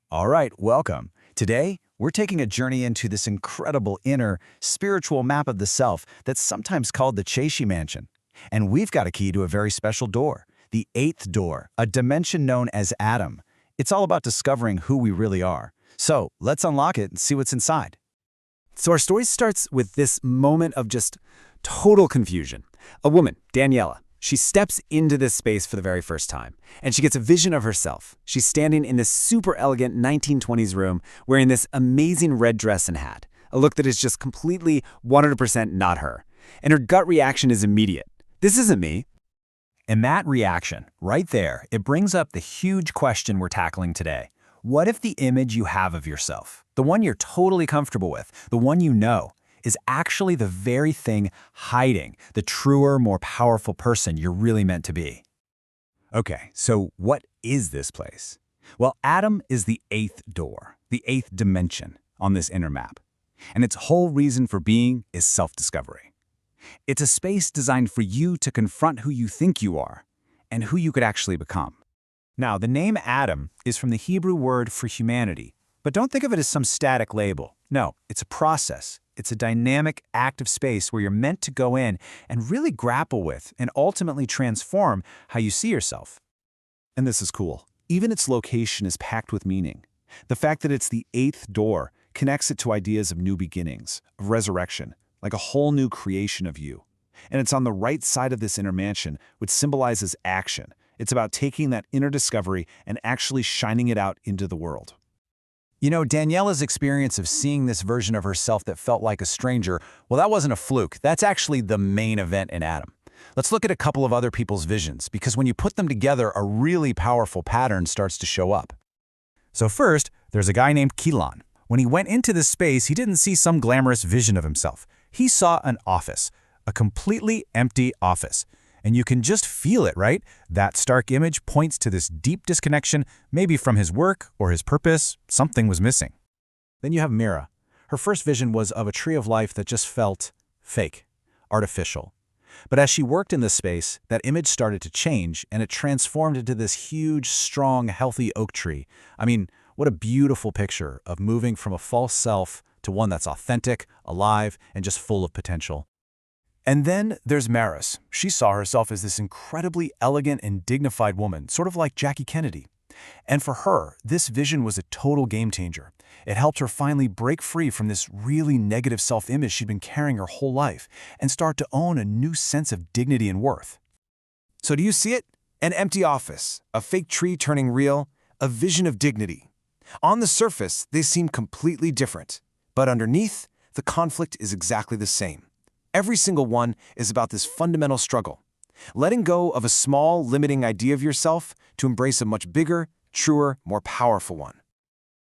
All right, welcome. Today, we're taking a journey into this incredible inner, spiritual map of the self that's sometimes called the Chay Mansion. And we've got a key to a very special door, the eighth door, a dimension known as Adam. It's all about discovering who we really are. So let's unlock it and see what's inside. So our story starts with this moment of just total confusion. A woman, Daniela, she steps into this space for the very first time, and she gets a vision of herself. She's standing in this super elegant 1920s room wearing this amazing red dress and hat, a look that is just completely 100% not her. And her gut reaction is immediate. This isn't me. And that reaction, right there, it brings up the huge question we're tackling today. What if the image you have of yourself, the one you're totally comfortable with, the one you know, is actually the very thing hiding the truer, more powerful person you're really meant to be? Okay, so what is this place? Well, Adam is the eighth door, the eighth dimension on this inner map. And its whole reason for being is self-discovery. It's a space designed for you to confront who you think you are and who you could actually become. Now, the name Adam is from the Hebrew word for humanity, but don't think of it as some static label. No, it's a process. It's a dynamic, active space where you're meant to go in and really grapple with and ultimately transform how you see yourself. And this is cool. Even its location is packed with meaning. The fact that it's the eighth door connects it to ideas of new beginnings, of resurrection, like a whole new creation of you. And it's on the right side of this inner mansion, which symbolizes action. It's about taking that inner discovery and actually shining it out into the world. You know, Daniela's experience of seeing this version of herself that felt like a stranger, well, that wasn't a fluke. That's actually the main event in Adam. Let's look at a couple of other people's visions, because when you put them together, a really powerful pattern starts to show up. So first, there's a guy named Kilan. When he went into this space, he didn't see some glamorous vision of himself. He saw an office, a completely empty office. And you can just feel it, right? That stark image points to this deep disconnection, maybe from his work or his purpose. Something was missing. Then you have Mira. Her first vision was of a tree of life that just felt fake, artificial. But as she worked in this space, that image started to change, and it transformed into this huge, strong, healthy oak tree. I mean, what a beautiful picture of moving from a false self to one that's authentic, alive, and just full of potential. And then there's Maris. She saw herself as this incredibly elegant and dignified woman, sort of like Jackie Kennedy. And for her, this vision was a total game changer. It helped her finally break free from this really negative self-image she'd been carrying her whole life and start to own a new sense of dignity and worth. So do you see it? An empty office, a fake tree turning real, a vision of dignity. On the surface, they seem completely different, but underneath, the conflict is exactly the same. Every single one is about this fundamental struggle, letting go of a small, limiting idea of yourself to embrace a much bigger, truer, more powerful one.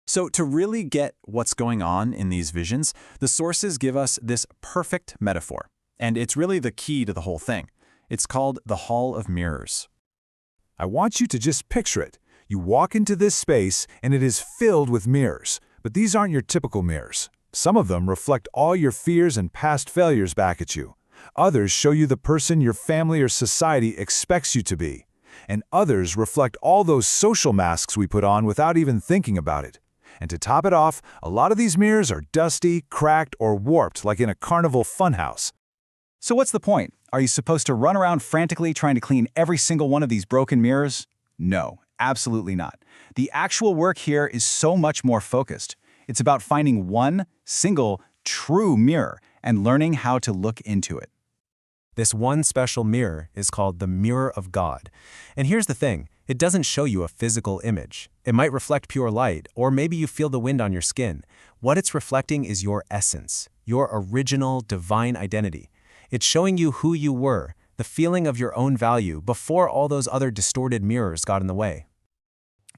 So to really get what's going on in these visions, the sources give us this perfect metaphor. And it's really the key to the whole thing. It's called the Hall of Mirrors. I want you to just picture it. You walk into this space and it is filled with mirrors, but these aren't your typical mirrors. Some of them reflect all your fears and past failures back at you. Others show you the person your family or society expects you to be. And others reflect all those social masks we put on without even thinking about it. And to top it off, a lot of these mirrors are dusty, cracked, or warped like in a carnival funhouse. So what's the point? Are you supposed to run around frantically trying to clean every single one of these broken mirrors? No, absolutely not. The actual work here is so much more focused. It's about finding one single true mirror and learning how to look into it. This one special mirror is called the mirror of God. And here's the thing, it doesn't show you a physical image. It might reflect pure light, or maybe you feel the wind on your skin. What it's reflecting is your essence, your original divine identity. It's showing you who you were, the feeling of your own value before all those other distorted mirrors got in the way.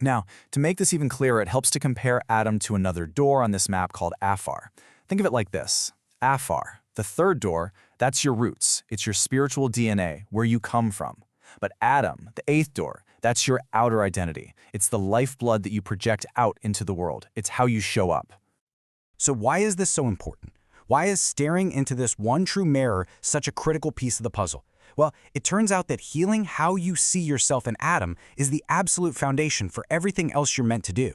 Now, to make this even clearer, it helps to compare Adam to another door on this map called Afar. Think of it like this. Afar, the third door, that's your roots. It's your spiritual DNA, where you come from. But Adam, the eighth door, that's your outer identity. It's the lifeblood that you project out into the world. It's how you show up. So why is this so important? Why is staring into this one true mirror such a critical piece of the puzzle? Well, it turns out that healing how you see yourself in Adam is the absolute foundation for everything else you're meant to do.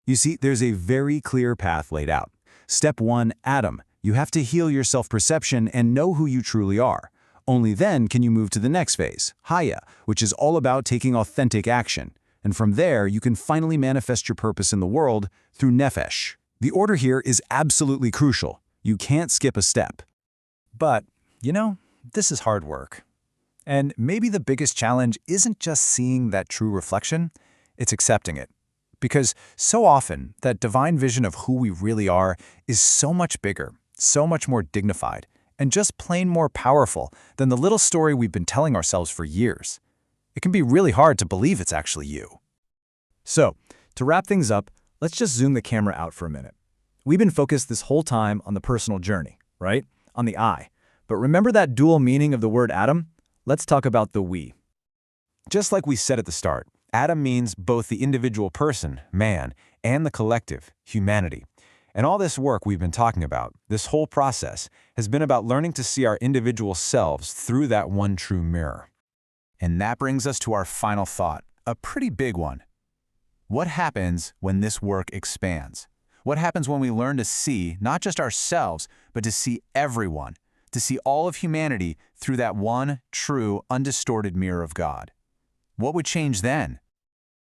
You see, there's a very clear path laid out. Step 1, Adam. You have to heal your self-perception and know who you truly are. Only then can you move to the next phase, Haya, which is all about taking authentic action. And from there, you can finally manifest your purpose in the world through Nefesh. The order here is absolutely crucial. You can't skip a step. But, this is hard work. And maybe the biggest challenge isn't just seeing that true reflection, it's accepting it. Because so often, that divine vision of who we really are is so much bigger, so much more dignified, and just plain more powerful than the little story we've been telling ourselves for years. It can be really hard to believe it's actually you. So, to wrap things up, let's just zoom the camera out for a minute. We've been focused this whole time on the personal journey, right? On the I. But remember that dual meaning of the word Adam? Let's talk about the we. Just like we said at the start, Adam means both the individual person, man, and the collective, humanity. And all this work we've been talking about, this whole process, has been about learning to see our individual selves through that one true mirror. And that brings us to our final thought, a pretty big one. What happens when this work expands? What happens when we learn to see not just ourselves, but to see everyone, to see all of humanity through that one true, undistorted mirror of God? What would change then?